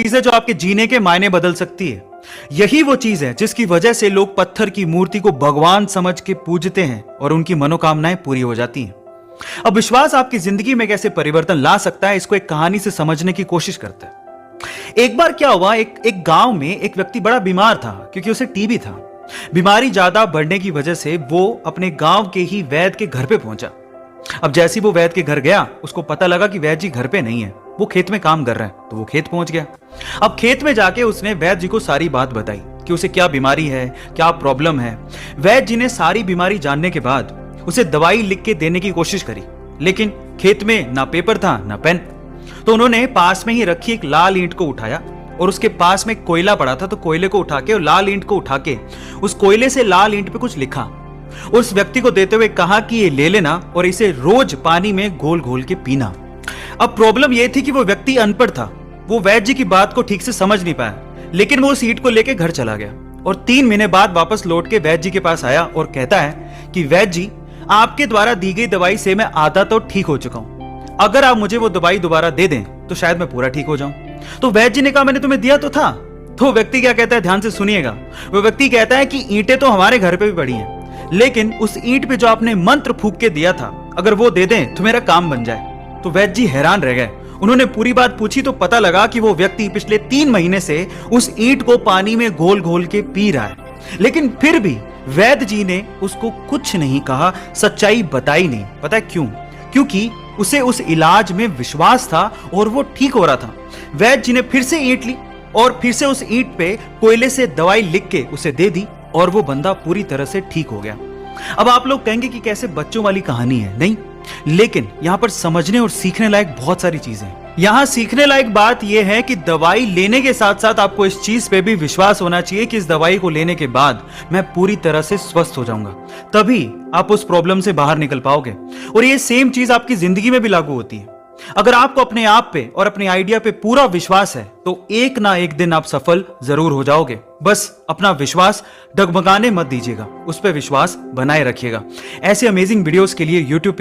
चीज है जो आपके जीने के मायने बदल सकती है। यही वो चीज है जिसकी वजह से लोग पत्थर की मूर्ति को भगवान समझ के पूजते हैं और उनकी मनोकामनाएं पूरी हो जाती हैं। अब विश्वास आपकी जिंदगी में कैसे परिवर्तन ला सकता है, इसको एक कहानी से समझने की कोशिश करते हैं। एक बार क्या हुआ, एक गांव में एक व्यक्ति बड़ा बीमार था क्योंकि उसे टीबी था। बीमारी ज्यादा बढ़ने की वजह से वो अपने गांव के ही वैद्य के घर पे पहुंचा। अब जैसे ही वो वैद्य के घर गया, उसको पता लगा कि वैद्य जी घर पे नहीं है, वो खेत में काम कर रहे हैं। तो वो खेत पहुंच गया। अब खेत में जाके उसने वैद्य जी को सारी बात बताई कि उसे क्या बीमारी है, क्या प्रॉब्लम है। वैद्य जी ने सारी बीमारी जानने के बाद उसे दवाई लिख के देने की कोशिश करी, लेकिन खेत में ना पेपर था ना पेन। तो उन्होंने पास में ही रखी एक लाल ईंट को उठाया और उसके पास में कोयला पड़ा था, तो कोयले को उठा के और लाल ईंट को उठा के उस कोयले से लाल ईंट पे कुछ लिखा। उस व्यक्ति को देते हुए कहा कि ये ले लेना और इसे रोज पानी में घोल घोल के पीना। अब प्रॉब्लम यह थी कि वो व्यक्ति अनपढ़ था, वो वैद्य जी की बात को ठीक से समझ नहीं पाया, लेकिन वो उस ईंट को लेके घर चला गया और 3 महीने बाद वापस लौट के वैद्य जी के पास आया और कहता है कि वैद्य जी, आपके द्वारा दी गई दवाई से मैं आधा तो ठीक हो चुका हूं, अगर आप मुझे वो दवाई दोबारा दे दें तो शायद मैं पूरा ठीक हो जाऊं। तो वैद्य जी ने कहा, मैंने तुम्हें दिया तो था। तो व्यक्ति क्या कहता है, ध्यान से सुनिएगा। वो व्यक्ति कहता है कि ईंटें तो हमारे घर पे भी पड़ी हैं, लेकिन उस ईंट पे जो आपने मंत्र फूंक के दिया था, अगर वो दे दें तो मेरा काम बन जाए। तो वैद्य जी हैरान रह गए। उन्होंने पूरी बात पूछी तो पता लगा कि वो व्यक्ति पिछले 3 महीने से उस ईंट को पानी में घोल घोल के पी रहा है, लेकिन फिर भी वैद्य जी ने उसको कुछ नहीं कहा, सच्चाई बताई नहीं। पता है क्यों? क्योंकि उसे उस इलाज में विश्वास था और वो ठीक हो रहा था। वैद्य जी ने फिर से ईंट ली और फिर से उस ईंट पे कोयले से दवाई लिख के उसे दे दी और वो बंदा पूरी तरह से ठीक हो गया। अब आप लोग कहेंगे कि कैसे बच्चों वाली कहानी है, नहीं, लेकिन यहां पर समझने और सीखने लायक बहुत सारी चीजें हैं। यहां सीखने लायक बात यह है कि दवाई लेने के साथ साथ आपको इस चीज पे भी विश्वास होना चाहिए कि इस दवाई को लेने के बाद मैं पूरी तरह से स्वस्थ हो जाऊंगा, तभी आप उस प्रॉब्लम से बाहर निकल पाओगे। और ये सेम चीज आपकी जिंदगी में भी लागू होती है। अगर आपको अपने आप पे और अपने आइडिया पे पूरा विश्वास है तो एक ना एक दिन आप सफल जरूर हो जाओगे। बस अपना विश्वास डगमगाने मत दीजिएगा, उस पर विश्वास बनाए रखिएगा। ऐसे अमेजिंग वीडियोस के लिए YouTube पे